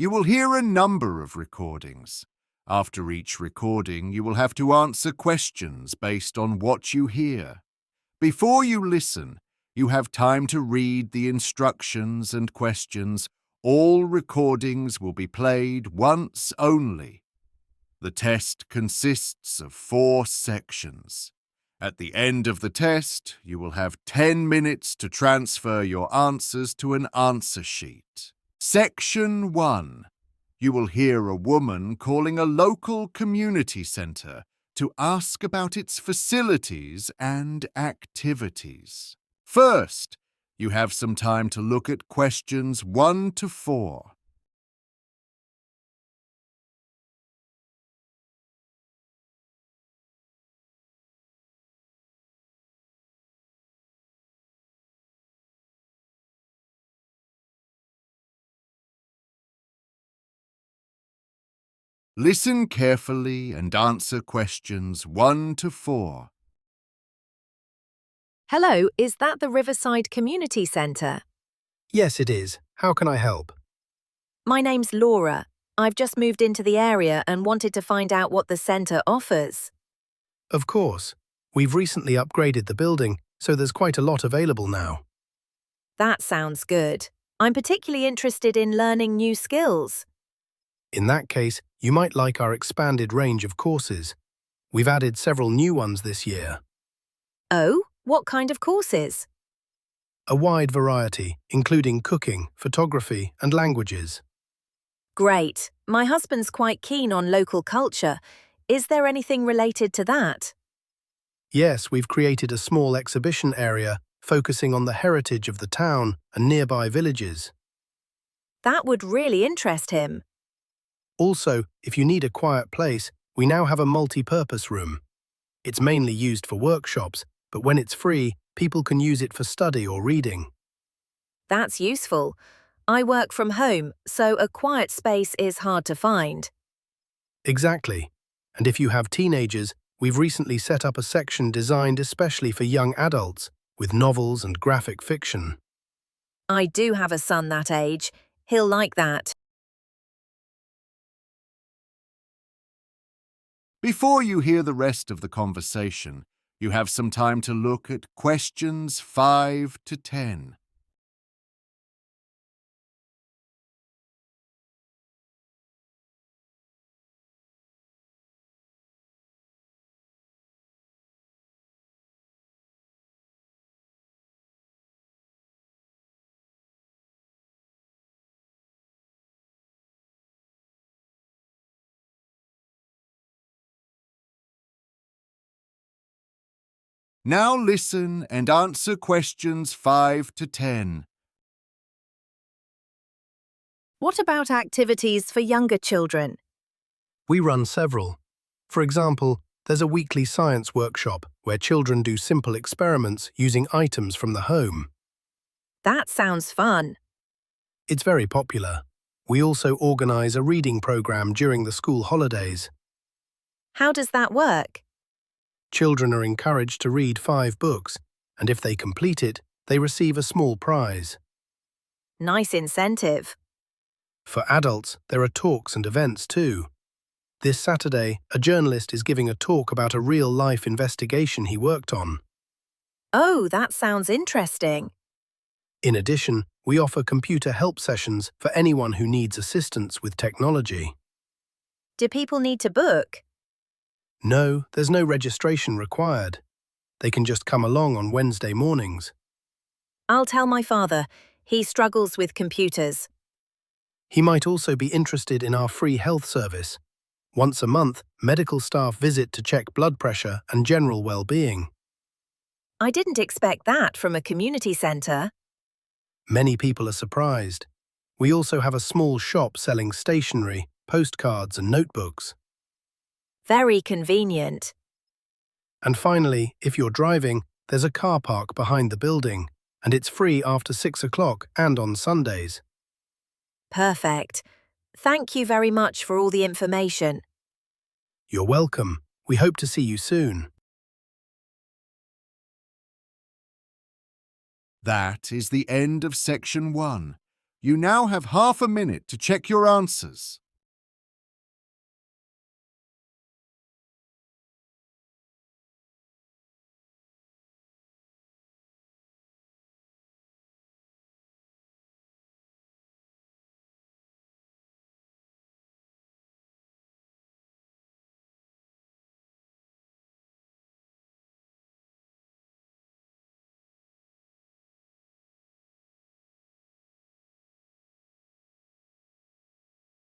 You will hear a number of recordings. After each recording, you will have to answer questions based on what you hear. Before you listen, you have time to read the instructions and questions. All recordings will be played once only. The test consists of 4 sections. At the end of the test, you will have 10 minutes to transfer your answers to an answer sheet. Section 1. You will hear a woman calling a local community centre to ask about its facilities and activities. First, you have some time to look at questions 1 to 4. Listen carefully and answer questions 1 to 4. Hello, is that the Riverside Community Centre? Yes, it is. How can I help? My name's Laura. I've just moved into the area and wanted to find out what the centre offers. Of course. We've recently upgraded the building, so there's quite a lot available now. That sounds good. I'm particularly interested in learning new skills. In that case, you might like our expanded range of courses. We've added several new ones this year. Oh, what kind of courses? A wide variety, including cooking, photography, and languages. Great. My husband's quite keen on local culture. Is there anything related to that? Yes, we've created a small exhibition area focusing on the heritage of the town and nearby villages. That would really interest him. Also, if you need a quiet place, we now have a multi-purpose room. It's mainly used for workshops, but when it's free, people can use it for study or reading. That's useful. I work from home, so a quiet space is hard to find. Exactly. And if you have teenagers, we've recently set up a section designed especially for young adults, with novels and graphic fiction. I do have a son that age. He'll like that. Before you hear the rest of the conversation, you have some time to look at questions 5 to 10. Now listen and answer questions 5 to 10. What about activities for younger children? We run several. For example, there's a weekly science workshop where children do simple experiments using items from the home. That sounds fun. It's very popular. We also organise a reading programme during the school holidays. How does that work? Children are encouraged to read 5 books, and if they complete it, they receive a small prize. Nice incentive. For adults, there are talks and events too. This Saturday, a journalist is giving a talk about a real-life investigation he worked on. Oh, that sounds interesting. In addition, we offer computer help sessions for anyone who needs assistance with technology. Do people need to book? No, there's no registration required. They can just come along on Wednesday mornings. I'll tell my father. He struggles with computers. He might also be interested in our free health service. Once a month, medical staff visit to check blood pressure and general well-being. I didn't expect that from a community centre. Many people are surprised. We also have a small shop selling stationery, postcards and notebooks. Very convenient. And finally, if you're driving, there's a car park behind the building, and it's free after 6 o'clock and on Sundays. Perfect. Thank you very much for all the information. You're welcome. We hope to see you soon. That is the end of Section 1. You now have half a minute to check your answers.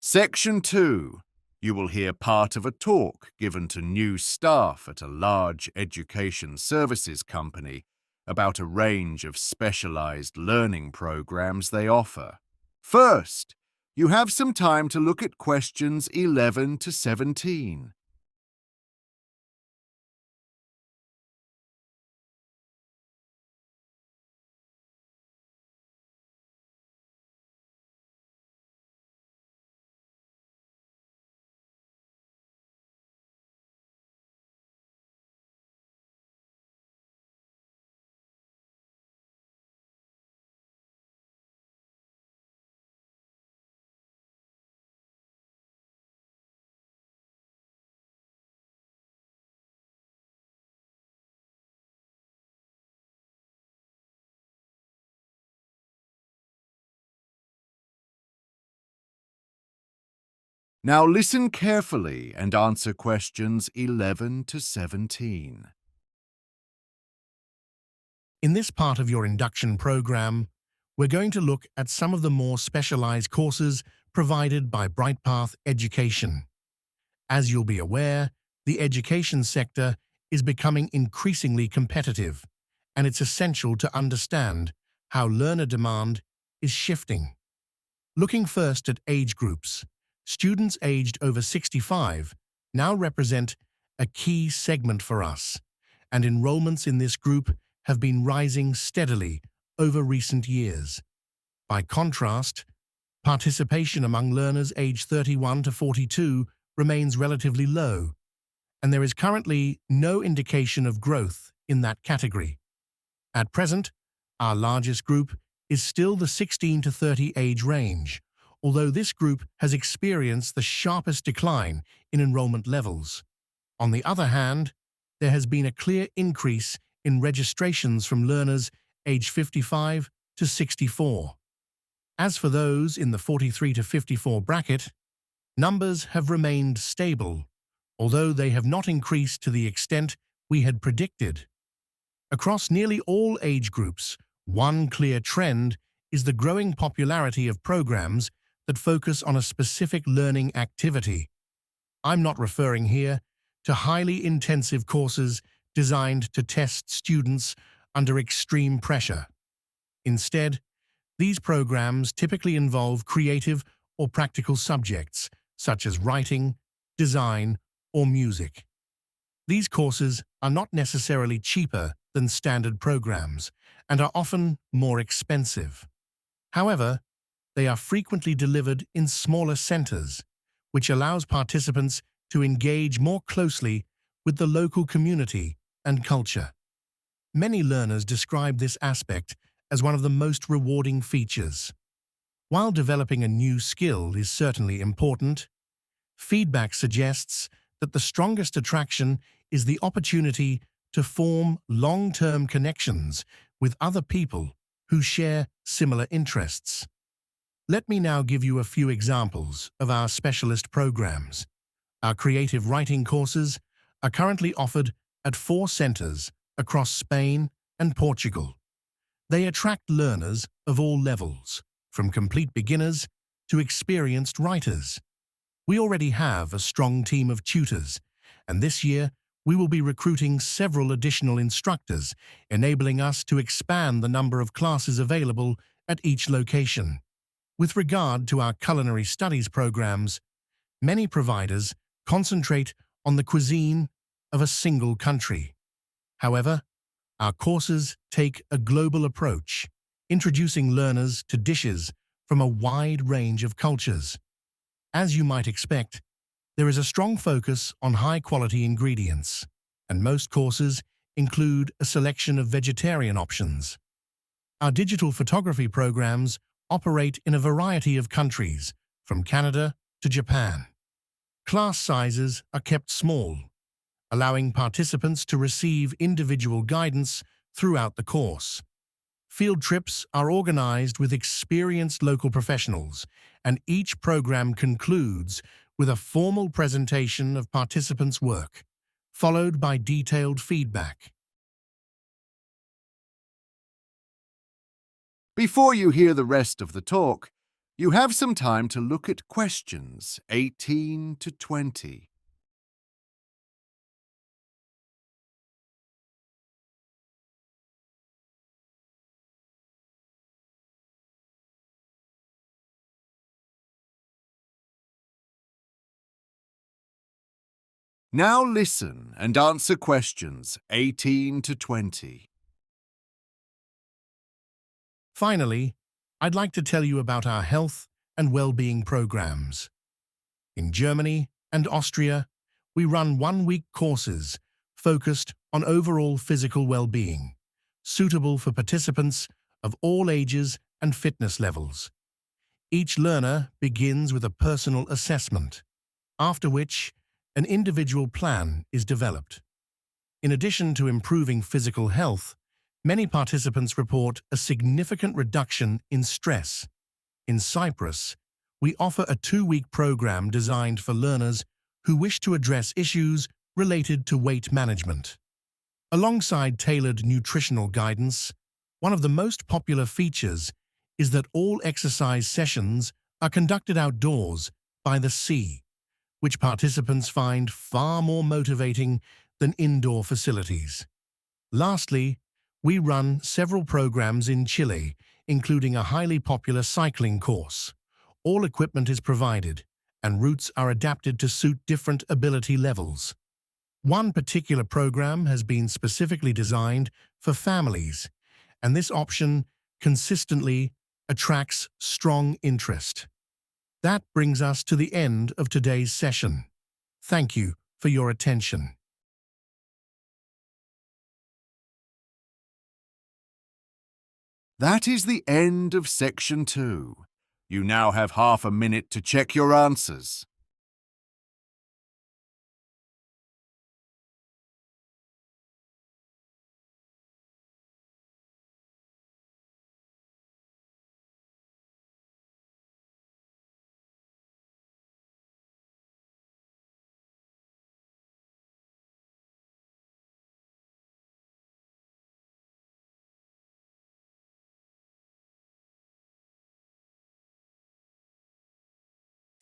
Section 2. You will hear part of a talk given to new staff at a large education services company about a range of specialized learning programs they offer. First, you have some time to look at questions 11 to 17. Now listen carefully and answer questions 11 to 17. In this part of your induction program, we're going to look at some of the more specialized courses provided by Brightpath Education. As you'll be aware, the education sector is becoming increasingly competitive, and it's essential to understand how learner demand is shifting. Looking first at age groups, students aged over 65 now represent a key segment for us, and enrollments in this group have been rising steadily over recent years. By contrast, participation among learners aged 31 to 42 remains relatively low, and there is currently no indication of growth in that category. At present, our largest group is still the 16 to 30 age range, although this group has experienced the sharpest decline in enrollment levels. On the other hand, there has been a clear increase in registrations from learners aged 55 to 64. As for those in the 43 to 54 bracket, numbers have remained stable, although they have not increased to the extent we had predicted. Across nearly all age groups, one clear trend is the growing popularity of programs that focus on a specific learning activity. I'm not referring here to highly intensive courses designed to test students under extreme pressure. Instead, these programs typically involve creative or practical subjects, such as writing, design, or music. These courses are not necessarily cheaper than standard programs and are often more expensive. However, they are frequently delivered in smaller centers, which allows participants to engage more closely with the local community and culture. Many learners describe this aspect as one of the most rewarding features. While developing a new skill is certainly important, feedback suggests that the strongest attraction is the opportunity to form long-term connections with other people who share similar interests. Let me now give you a few examples of our specialist programs. Our creative writing courses are currently offered at 4 centers across Spain and Portugal. They attract learners of all levels, from complete beginners to experienced writers. We already have a strong team of tutors, and this year we will be recruiting several additional instructors, enabling us to expand the number of classes available at each location. With regard to our culinary studies programs, many providers concentrate on the cuisine of a single country. However, our courses take a global approach, introducing learners to dishes from a wide range of cultures. As you might expect, there is a strong focus on high-quality ingredients, and most courses include a selection of vegetarian options. Our digital photography programs operate in a variety of countries, from Canada to Japan. Class sizes are kept small, allowing participants to receive individual guidance throughout the course. Field trips are organized with experienced local professionals, and each program concludes with a formal presentation of participants' work, followed by detailed feedback. Before you hear the rest of the talk, you have some time to look at questions 18 to 20. Now listen and answer questions 18 to 20. Finally, I'd like to tell you about our health and well-being programs. In Germany and Austria, we run one-week courses focused on overall physical well-being, suitable for participants of all ages and fitness levels. Each learner begins with a personal assessment, after which an individual plan is developed. In addition to improving physical health, many participants report a significant reduction in stress. In Cyprus, we offer a 2-week program designed for learners who wish to address issues related to weight management. Alongside tailored nutritional guidance, one of the most popular features is that all exercise sessions are conducted outdoors by the sea, which participants find far more motivating than indoor facilities. Lastly, we run several programs in Chile, including a highly popular cycling course. All equipment is provided, and routes are adapted to suit different ability levels. One particular program has been specifically designed for families, and this option consistently attracts strong interest. That brings us to the end of today's session. Thank you for your attention. That is the end of Section 2. You now have half a minute to check your answers.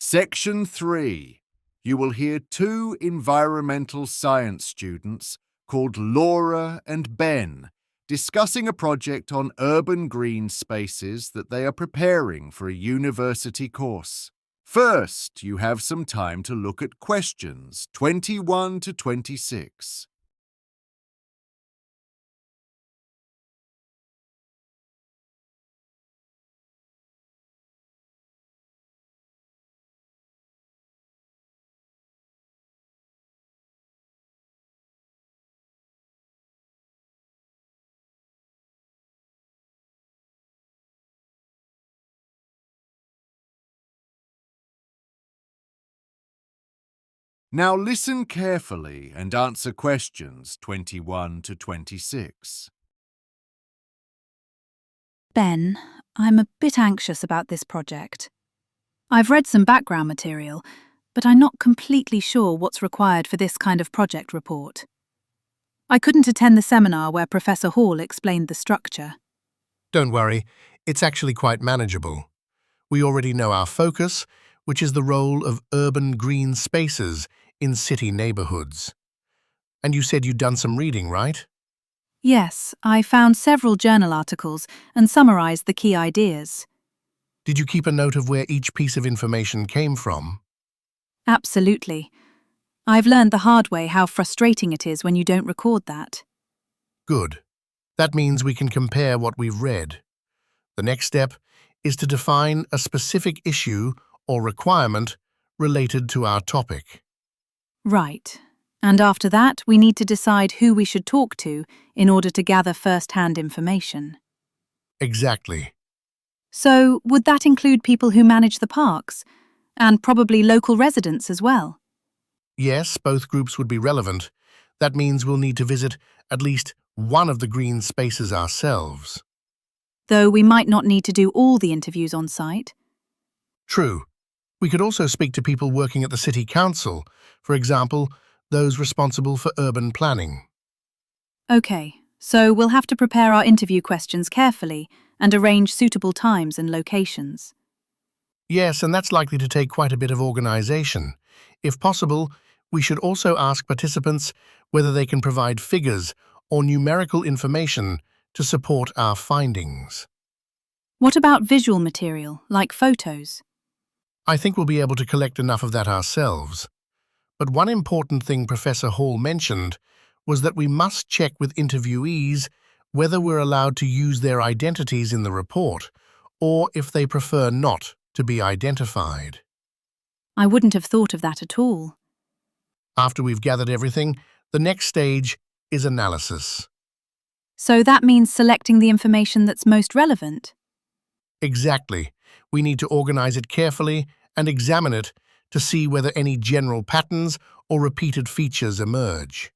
Section 3. You will hear 2 environmental science students called Laura and Ben discussing a project on urban green spaces that they are preparing for a university course. First, you have some time to look at questions 21 to 26. Now listen carefully and answer questions 21 to 26. Ben, I'm a bit anxious about this project. I've read some background material, but I'm not completely sure what's required for this kind of project report. I couldn't attend the seminar where Professor Hall explained the structure. Don't worry, it's actually quite manageable. We already know our focus, which is the role of urban green spaces in city neighborhoods. And you said you'd done some reading, right? Yes, I found several journal articles and summarized the key ideas. Did you keep a note of where each piece of information came from? Absolutely. I've learned the hard way how frustrating it is when you don't record that. Good. That means we can compare what we've read. The next step is to define a specific issue or requirement related to our topic. Right. And after that, we need to decide who we should talk to in order to gather first-hand information. Exactly. So, would that include people who manage the parks? And probably local residents as well? Yes, both groups would be relevant. That means we'll need to visit at least one of the green spaces ourselves. Though we might not need to do all the interviews on site. True. We could also speak to people working at the city council, for example, those responsible for urban planning. OK, so we'll have to prepare our interview questions carefully and arrange suitable times and locations. Yes, and that's likely to take quite a bit of organisation. If possible, we should also ask participants whether they can provide figures or numerical information to support our findings. What about visual material, like photos? I think we'll be able to collect enough of that ourselves. But one important thing Professor Hall mentioned was that we must check with interviewees whether we're allowed to use their identities in the report, or if they prefer not to be identified. I wouldn't have thought of that at all. After we've gathered everything, the next stage is analysis. So that means selecting the information that's most relevant? Exactly. We need to organize it carefully and examine it to see whether any general patterns or repeated features emerge.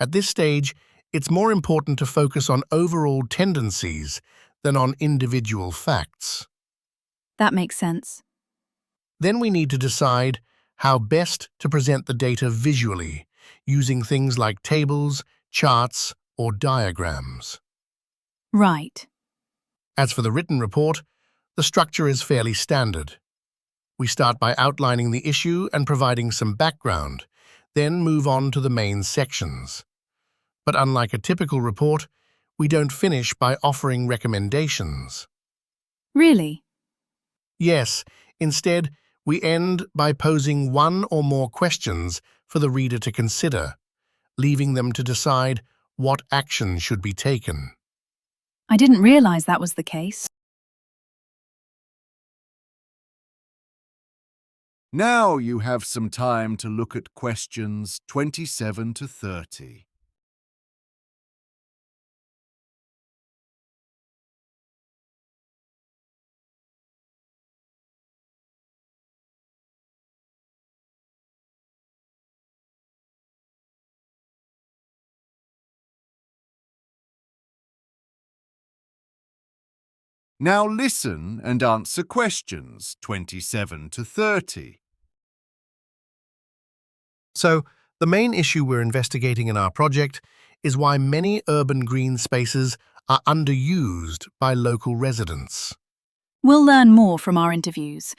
At this stage, it's more important to focus on overall tendencies than on individual facts. That makes sense. Then we need to decide how best to present the data visually, using things like tables, charts, or diagrams. Right. As for the written report, the structure is fairly standard. We start by outlining the issue and providing some background, then move on to the main sections. But unlike a typical report, we don't finish by offering recommendations. Really? Yes, instead, we end by posing one or more questions for the reader to consider, leaving them to decide what action should be taken. I didn't realize that was the case. Now you have some time to look at questions 27 to 30. Now listen and answer questions 27 to 30. So, the main issue we're investigating in our project is why many urban green spaces are underused by local residents. We'll learn more from our interviews,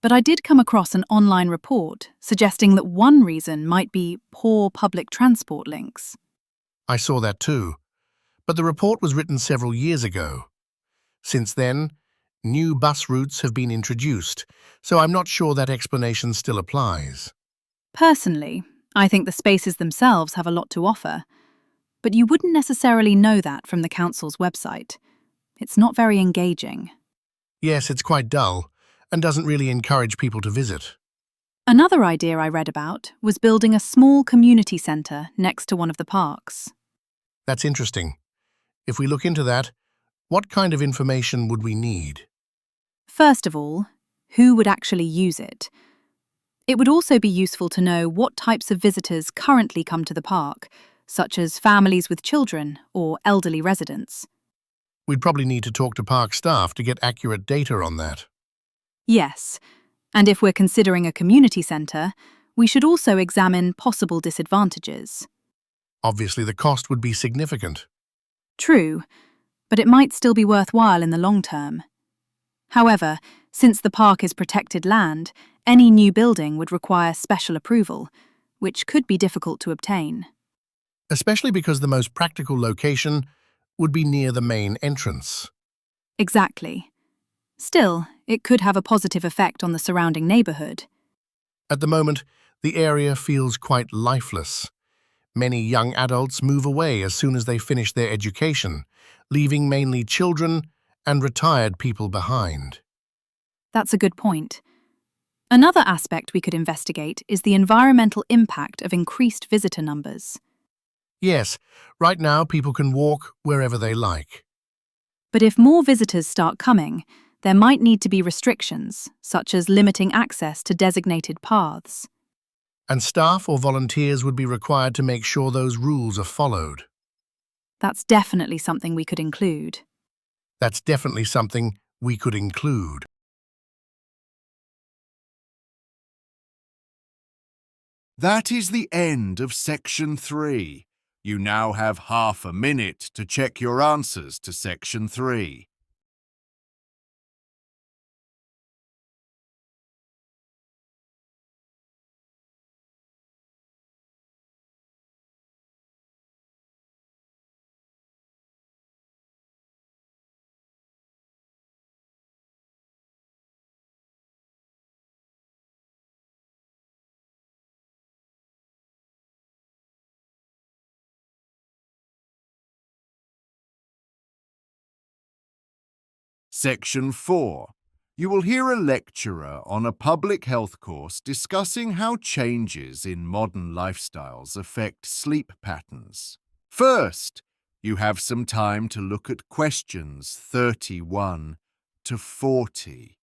but I did come across an online report suggesting that one reason might be poor public transport links. I saw that too, but the report was written several years ago. Since then, new bus routes have been introduced, so I'm not sure that explanation still applies. Personally, I think the spaces themselves have a lot to offer, but you wouldn't necessarily know that from the council's website. It's not very engaging. Yes, it's quite dull, and doesn't really encourage people to visit. Another idea I read about was building a small community centre next to one of the parks. That's interesting. If we look into that, what kind of information would we need? First of all, who would actually use it? It would also be useful to know what types of visitors currently come to the park, such as families with children or elderly residents. We'd probably need to talk to park staff to get accurate data on that. Yes, and if we're considering a community centre, we should also examine possible disadvantages. Obviously, the cost would be significant. True, but it might still be worthwhile in the long term. However, since the park is protected land, any new building would require special approval, which could be difficult to obtain. Especially because the most practical location would be near the main entrance. Exactly. Still, it could have a positive effect on the surrounding neighbourhood. At the moment, the area feels quite lifeless. Many young adults move away as soon as they finish their education, leaving mainly children and retired people behind. That's a good point. Another aspect we could investigate is the environmental impact of increased visitor numbers. Yes, right now people can walk wherever they like. But if more visitors start coming, there might need to be restrictions, such as limiting access to designated paths. And staff or volunteers would be required to make sure those rules are followed. That's definitely something we could include. That's definitely something we could include. That is the end of Section 3. You now have half a minute to check your answers to Section 3. Section 4. You will hear a lecturer on a public health course discussing how changes in modern lifestyles affect sleep patterns. First, you have some time to look at questions 31 to 40.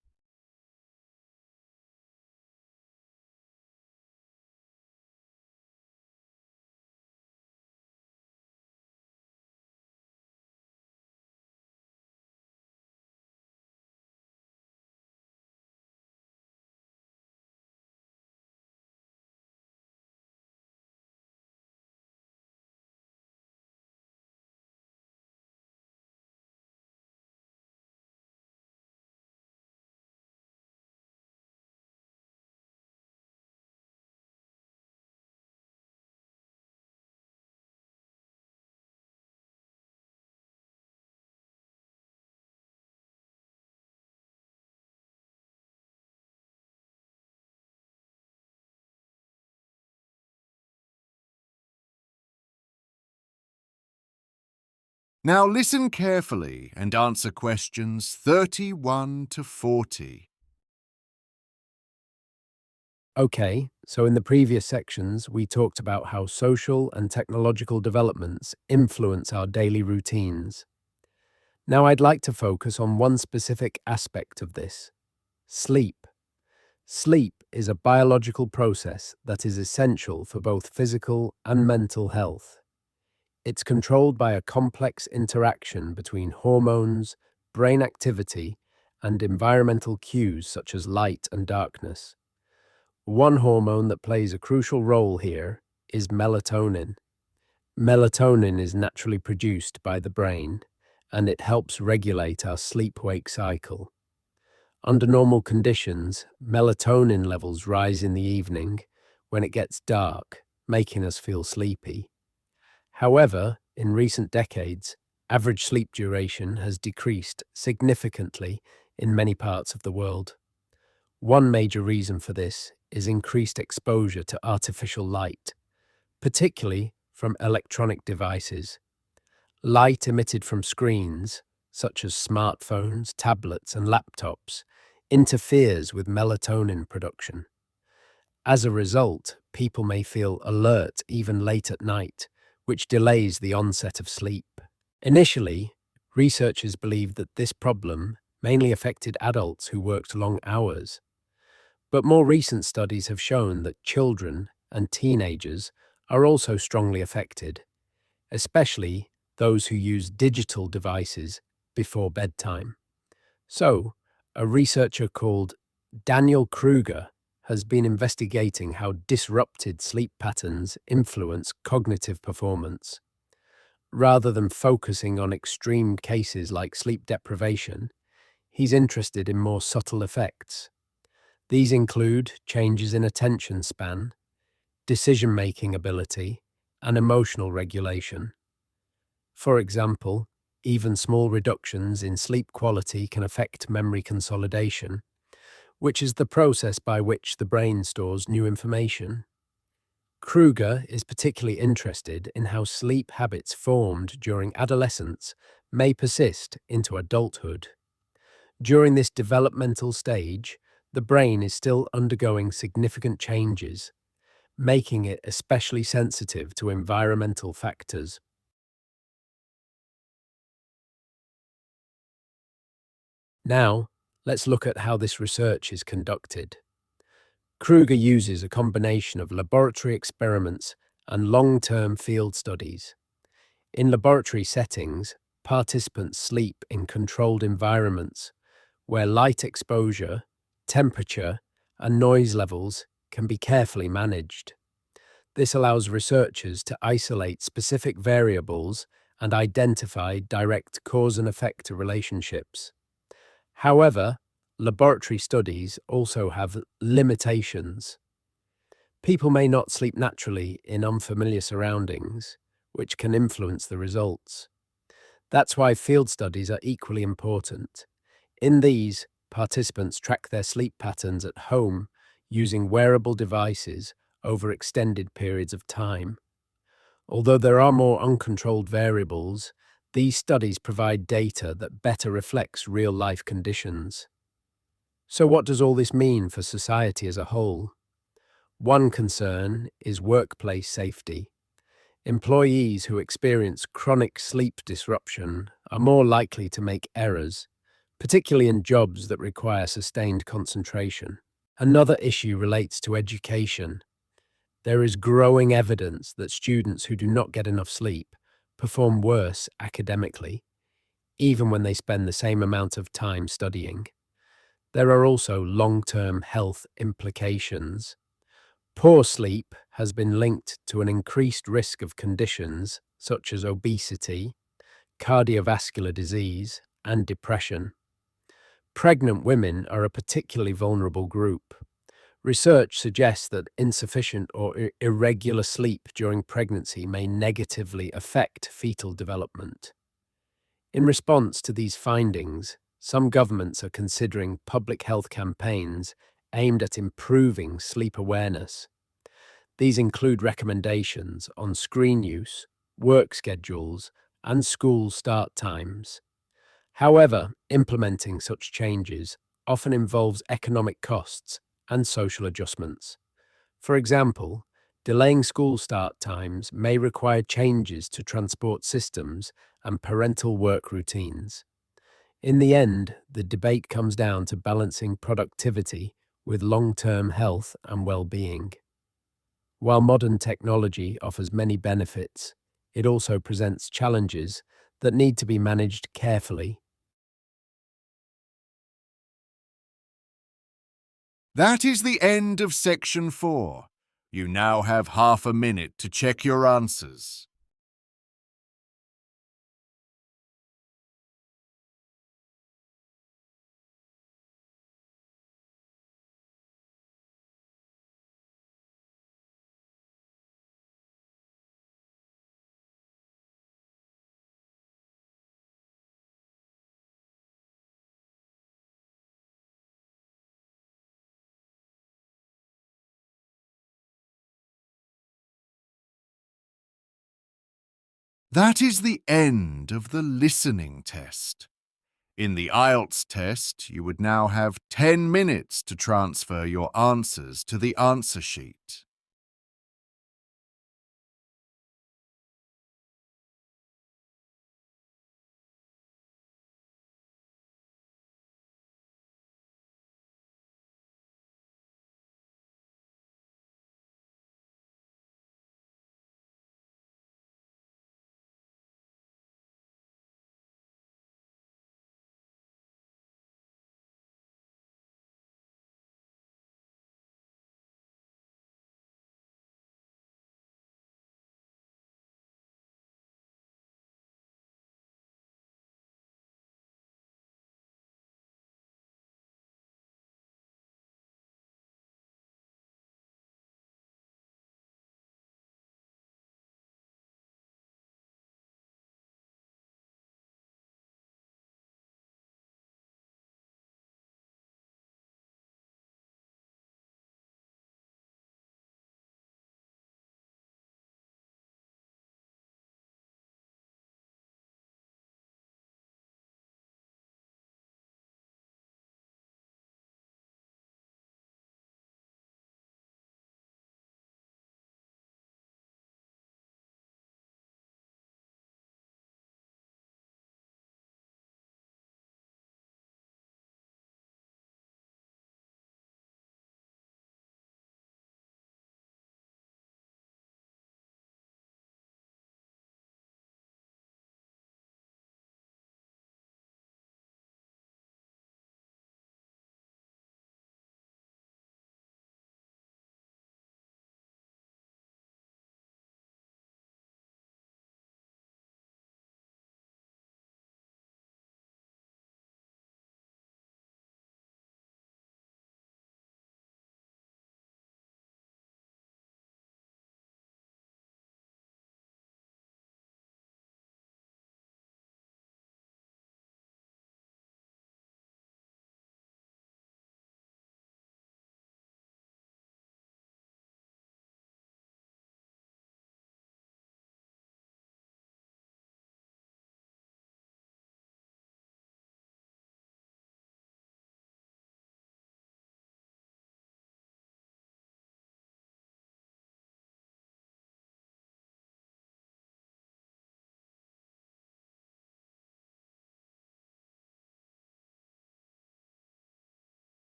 Now listen carefully and answer questions 31 to 40. Okay, so in the previous sections, we talked about how social and technological developments influence our daily routines. Now I'd like to focus on one specific aspect of this: sleep. Sleep is a biological process that is essential for both physical and mental health. It's controlled by a complex interaction between hormones, brain activity, and environmental cues such as light and darkness. One hormone that plays a crucial role here is melatonin. Melatonin is naturally produced by the brain, and it helps regulate our sleep-wake cycle. Under normal conditions, melatonin levels rise in the evening when it gets dark, making us feel sleepy. However, in recent decades, average sleep duration has decreased significantly in many parts of the world. One major reason for this is increased exposure to artificial light, particularly from electronic devices. Light emitted from screens, such as smartphones, tablets, and laptops, interferes with melatonin production. As a result, people may feel alert even late at night, which delays the onset of sleep. Initially, researchers believed that this problem mainly affected adults who worked long hours. But more recent studies have shown that children and teenagers are also strongly affected, especially those who use digital devices before bedtime. So, a researcher called Daniel Kruger has been investigating how disrupted sleep patterns influence cognitive performance. Rather than focusing on extreme cases like sleep deprivation, he's interested in more subtle effects. These include changes in attention span, decision-making ability, and emotional regulation. For example, even small reductions in sleep quality can affect memory consolidation, which is the process by which the brain stores new information. Kruger is particularly interested in how sleep habits formed during adolescence may persist into adulthood. During this developmental stage, the brain is still undergoing significant changes, making it especially sensitive to environmental factors. Now, Let's look at how this research is conducted. Kruger uses a combination of laboratory experiments and long-term field studies. In laboratory settings, participants sleep in controlled environments where light exposure, temperature, and noise levels can be carefully managed. This allows researchers to isolate specific variables and identify direct cause and effect relationships. However, laboratory studies also have limitations. People may not sleep naturally in unfamiliar surroundings, which can influence the results. That's why field studies are equally important. In these, participants track their sleep patterns at home using wearable devices over extended periods of time. Although there are more uncontrolled variables, these studies provide data that better reflects real-life conditions. So what does all this mean for society as a whole? One concern is workplace safety. Employees who experience chronic sleep disruption are more likely to make errors, particularly in jobs that require sustained concentration. Another issue relates to education. There is growing evidence that students who do not get enough sleep perform worse academically, even when they spend the same amount of time studying. There are also long-term health implications. Poor sleep has been linked to an increased risk of conditions such as obesity, cardiovascular disease, and depression. Pregnant women are a particularly vulnerable group. Research suggests that insufficient or irregular sleep during pregnancy may negatively affect fetal development. In response to these findings, some governments are considering public health campaigns aimed at improving sleep awareness. These include recommendations on screen use, work schedules, and school start times. However, implementing such changes often involves economic costs and social adjustments. For example, delaying school start times may require changes to transport systems and parental work routines. In the end, the debate comes down to balancing productivity with long-term health and well-being. While modern technology offers many benefits, it also presents challenges that need to be managed carefully. That is the end of section 4. You now have half a minute to check your answers. That is the end of the listening test. In the IELTS test, you would now have 10 minutes to transfer your answers to the answer sheet.